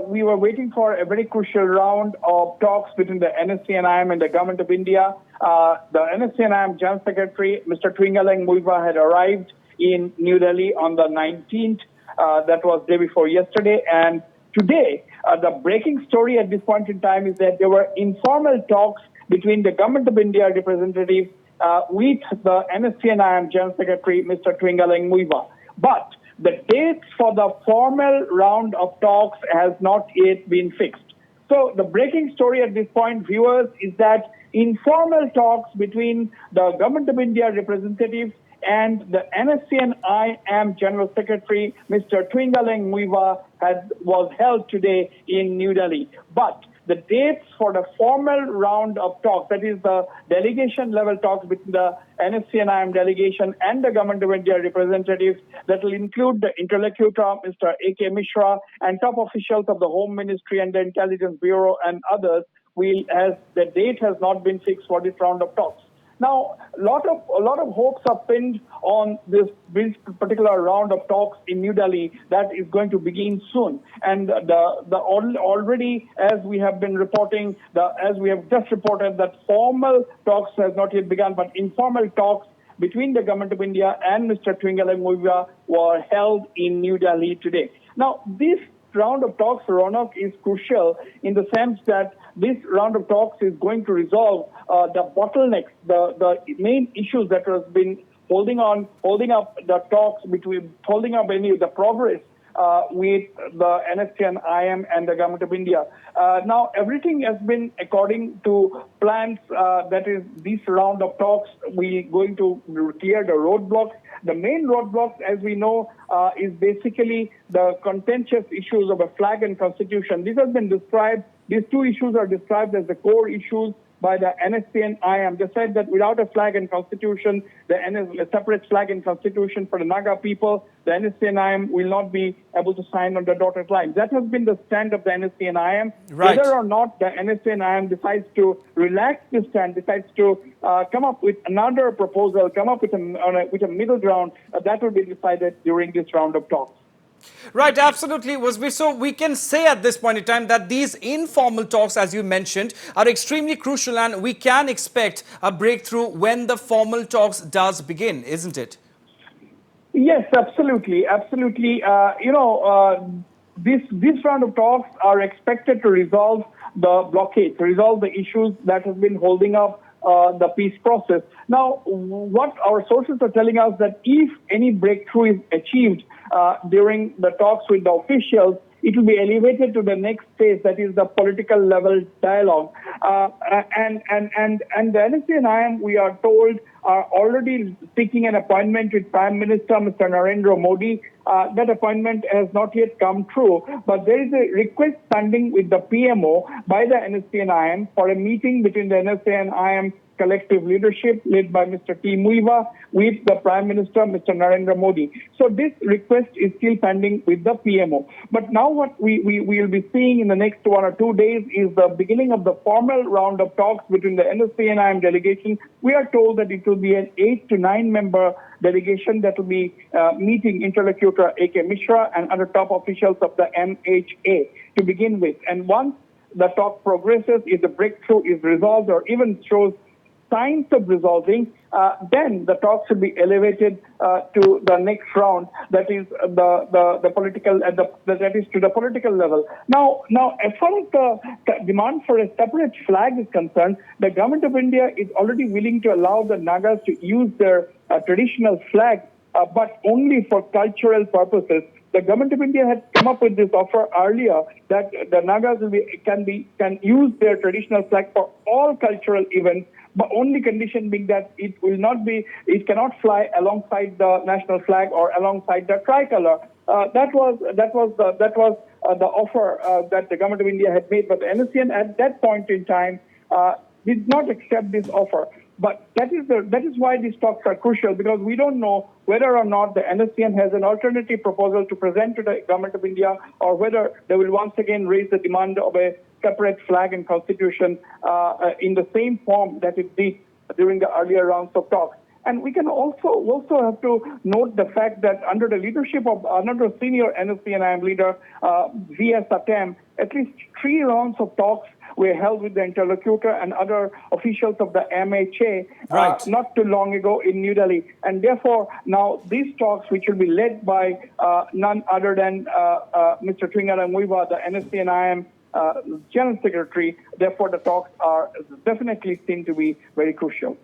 we were waiting for a very crucial round of talks between the NSC and IM and the Government of India. The NSC and IM General Secretary, Mr. 𝗡𝗢𝗥𝗧𝗛𝗡 Muivah, had arrived in New Delhi on the 19th. That was day before yesterday. And today, the breaking story at this point in time is that there were informal talks between the Government of India representatives with the NSC and IM General Secretary, Mr. 𝗡𝗢𝗥𝗧𝗛𝗡 Muivah. But the dates for the formal round of talks has not yet been fixed. So the breaking story at this point, viewers, is that informal talks between the Government of India representatives and the NSC and IM General Secretary, Mr. 𝗡𝗢𝗥𝗧𝗛𝗡 Muivah, was held today in New Delhi. But the dates for the formal round of talks, that is the delegation level talks between the NSC and IM delegation and the Government of India representatives, that will include the interlocutor, Mr. 𝗡𝗢𝗥𝗧𝗏, and top officials of the Home Ministry and the Intelligence Bureau and others, as the date has not been fixed for this round of talks. Now, a lot of hopes are pinned on this particular round of talks in New Delhi that is going to begin soon. And already, as we have been reporting, as we have just reported, that formal talks has not yet begun, but informal talks between the Government of India and Mr. 𝗡𝗢𝗥𝗧𝗏 Muivah were held in New Delhi today. Now, this round of talks, Ronak, is crucial in the sense that this round of talks is going to resolve the bottlenecks, the main issues that has been holding up the talks holding up any of the progress with the NSC and IM and the Government of India. Now, everything has been according to plans. That is, this round of talks, we're going to clear the roadblocks. The main roadblocks, as we know, is basically the contentious issues of a flag and constitution. These have been described, these two issues are described as the core issues by the NSC and IM. They said that without a flag and constitution, a separate flag and constitution for the Naga people, the NSC and IM will not be able to sign on the dotted line. That has been the stand of the NSC and IM. Right. Whether or not the NSC and IM decides to relax this stand, decides to come up with another proposal, come up with a middle ground, that will be decided during this round of talks. Right, absolutely, Wasbir. So we can say at this point in time that these informal talks, as you mentioned, are extremely crucial, and we can expect a breakthrough when the formal talks does begin, isn't it? Yes, absolutely, absolutely. This round of talks are expected to resolve the blockade, to resolve the issues that have been holding up the peace process. Now, what our sources are telling us that if any breakthrough is achieved during the talks with the officials, it will be elevated to the next phase, that is the political level dialogue. And the NSC and IM, we are told, are already seeking an appointment with Prime Minister Mr. Narendra Modi. That appointment has not yet come true, but there is a request pending with the PMO by the NSC and IM for a meeting between the NSC and IM collective leadership led by Mr. 𝗡𝗢𝗥𝗧𝗏 Muivah with the Prime Minister, Mr. Narendra Modi. So this request is still pending with the PMO. But now what we will be seeing in the next 1 or 2 days is the beginning of the formal round of talks between the NSC and IM delegation. We are told that it will be an 8 to 9 member delegation that will be meeting interlocutor 𝗡𝗢𝗥𝗧𝗏 and other top officials of the MHA to begin with. And once the talk progresses, if the breakthrough is resolved or even shows signs of resolving, then the talks should be elevated to the next round, that is the political, that is to the political level. Now, as far as the demand for a separate flag is concerned, the Government of India is already willing to allow the Nagas to use their traditional flag, but only for cultural purposes. The Government of India had come up with this offer earlier that the Nagas can use their traditional flag for all cultural events, but only condition being that it cannot fly alongside the national flag or alongside the tricolor. That was the offer that the Government of India had made, but the NSCN at that point in time did not accept this offer. But that is why these talks are crucial, because we don't know whether or not the NSCN has an alternative proposal to present to the Government of India, or whether they will once again raise the demand of a separate flag and constitution in the same form that it did during the earlier rounds of talks. And we can also have to note the fact that under the leadership of another senior NSCNIM leader, V.S. Attem, at least 3 rounds of talks were held with the interlocutor and other officials of the MHA not too long ago in New Delhi. And therefore, now these talks, which will be led by none other than Mr. 𝗡𝗢𝗥𝗧𝗛𝗏, the NSCNIM General Secretary, therefore the talks are definitely seen to be very crucial.